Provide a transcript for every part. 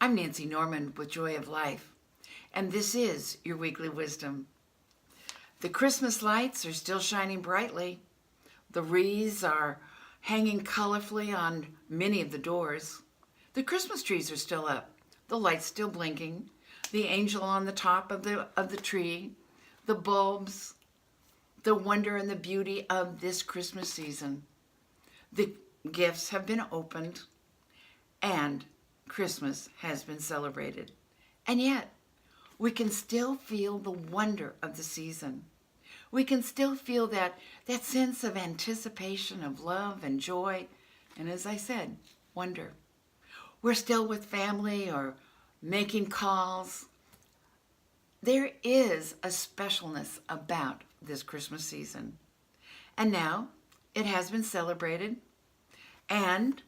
I'm Nancy Norman with Joy of Life, and this is your weekly wisdom. The Christmas lights are still shining brightly. The wreaths are hanging colorfully on many of the doors. The Christmas trees are still up, the lights still blinking, the angel on the top of the tree, the bulbs, the wonder and the beauty of this Christmas season. The gifts have been opened, and Christmas has been celebrated. And yet, we can still feel the wonder of the season. We can still feel that sense of anticipation, of love and joy, and as I said, wonder. We're still with family or making calls. There is a specialness about this Christmas season. And now it has been celebrated, and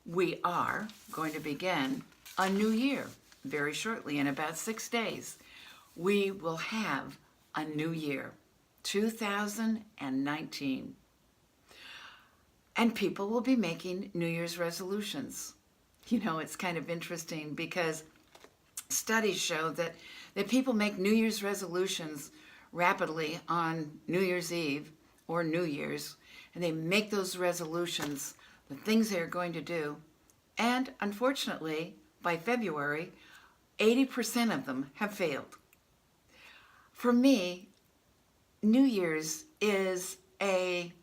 we are going to begin a new year very shortly. In about 6 days, we will have a new year, 2019. And people will be making New Year's resolutions. You know, it's kind of interesting because studies show that people make New Year's resolutions rapidly on New Year's Eve or New Year's, and they make those resolutions, the things they're going to do, and unfortunately, by February, 80% of them have failed. For me, New Year's is a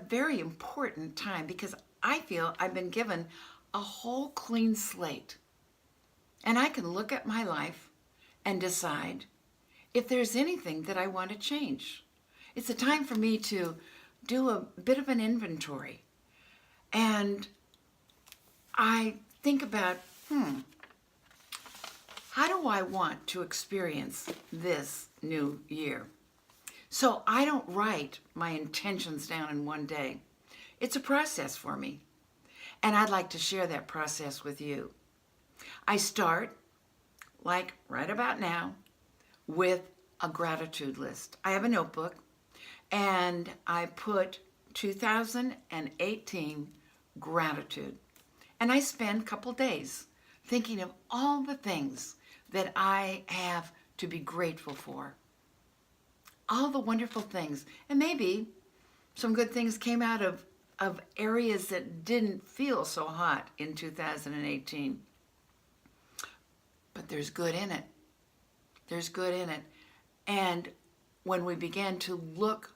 very important time because I feel I've been given a whole clean slate. And I can look at my life and decide if there's anything that I want to change. It's a time for me to do a bit of an inventory. And I think about, how do I want to experience this new year? So I don't write my intentions down in one day. It's a process for me. And I'd like to share that process with you. I start, like right about now, with a gratitude list. I have a notebook, and I put 2018 gratitude. And I spend a couple days thinking of all the things that I have to be grateful for. All the wonderful things. And maybe some good things came out of areas that didn't feel so hot in 2018. But there's good in it. There's good in it. And when we begin to look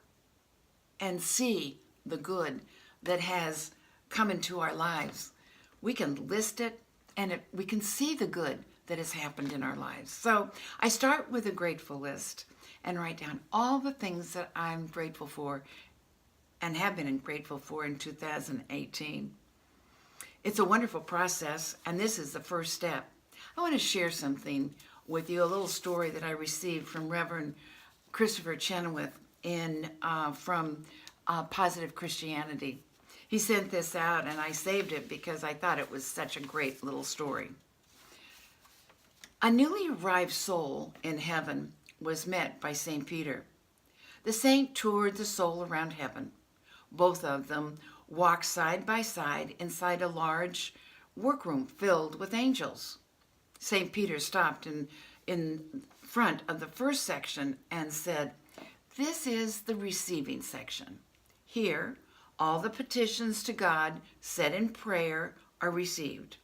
and see the good that has come into our lives, we can list it, and we can see the good that has happened in our lives. So I start with a grateful list and write down all the things that I'm grateful for and have been grateful for in 2018. It's a wonderful process, and this is the first step. I want to share something with you, a little story that I received from Reverend Christopher Chenoweth from Positive Christianity. He sent this out, and I saved it because I thought it was such a great little story. A newly arrived soul in heaven was met by St. Peter. The saint toured the soul around heaven. Both of them walked side by side inside a large workroom filled with angels. St. Peter stopped in front of the first section and said, "This is the receiving section. Here, all the petitions to God said in prayer are received."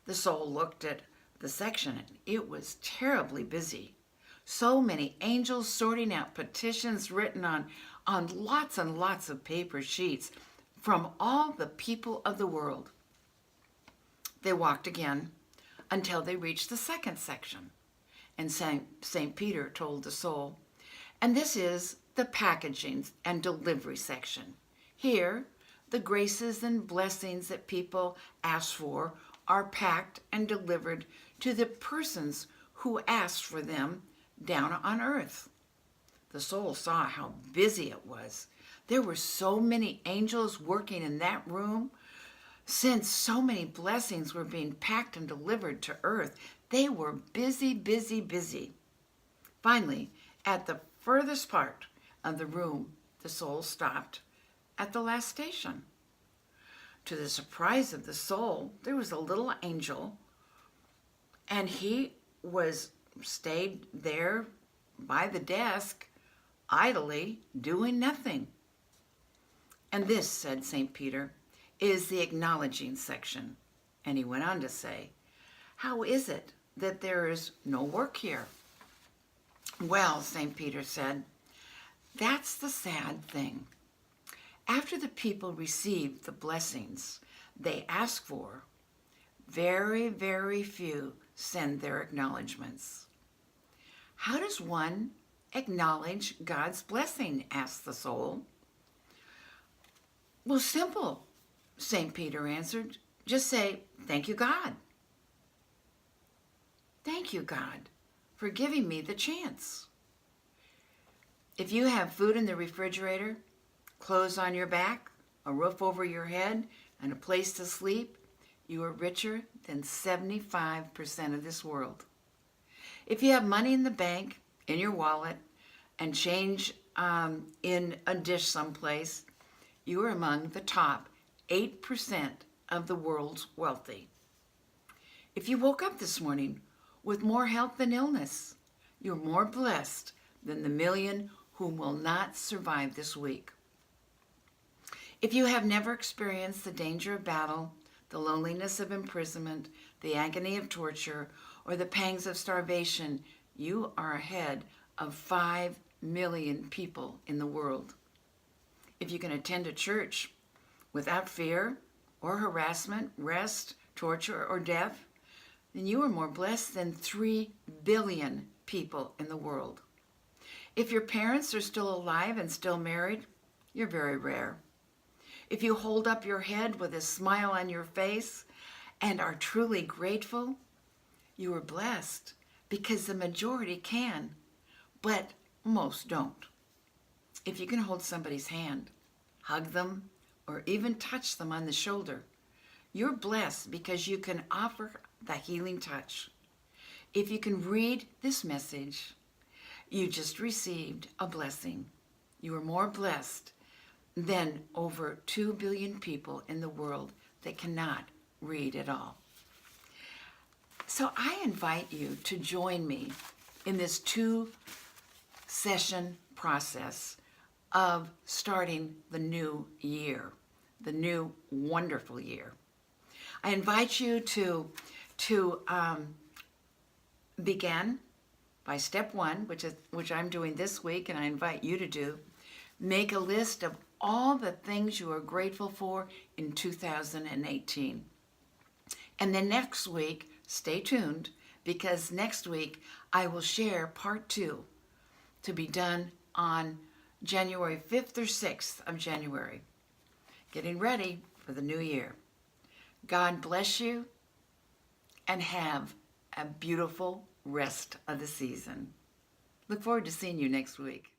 The soul looked at the section, and it was terribly busy. So many angels sorting out petitions written on lots and lots of paper sheets from all the people of the world. They walked again until they reached the second section. And St. Peter told the soul, "And this is the packaging and delivery section. Here, the graces and blessings that people ask for are packed and delivered to the persons who asked for them down on earth." The soul saw how busy it was. There were so many angels working in that room. Since so many blessings were being packed and delivered to earth, they were busy, busy, busy. Finally, at the furthest part of the room, the soul stopped at the last station. To the surprise of the soul, there was a little angel And he stayed there by the desk, idly doing nothing. And this, said St. Peter, is the acknowledging section. And he went on to say, how is it that there is no work here? Well, St. Peter said, that's the sad thing. After the people receive the blessings they ask for, very, very few send their acknowledgments. How does one acknowledge God's blessing? Asked the soul. Well, simple, St. Peter answered. Just say, thank you, God. Thank you, God, for giving me the chance. If you have food in the refrigerator, clothes on your back, a roof over your head, and a place to sleep, you are richer than 75% of this world. If you have money in the bank, in your wallet, and change in a dish someplace, you are among the top 8% of the world's wealthy. If you woke up this morning with more health than illness, you're more blessed than the million who will not survive this week. If you have never experienced the danger of battle, the loneliness of imprisonment, the agony of torture, or the pangs of starvation, you are ahead of 5 million people in the world. If you can attend a church without fear or harassment, rest, torture, or death, then you are more blessed than 3 billion people in the world. If your parents are still alive and still married, you're very rare. If you hold up your head with a smile on your face and are truly grateful, you are blessed because the majority can, but most don't. If you can hold somebody's hand, hug them, or even touch them on the shoulder, you're blessed because you can offer the healing touch. If you can read this message, you just received a blessing. You are more blessed than over 2 billion people in the world that cannot read at all. So I invite you to join me in this 2-session process of starting the new year, the new wonderful year. I invite you to begin by step 1, which I'm doing this week, and I invite you to do. Make a list of all the things you are grateful for in 2018. And then next week, stay tuned, because next week I will share part 2 to be done on January 5th or 6th of January. Getting ready for the new year. God bless you and have a beautiful rest of the season. Look forward to seeing you next week.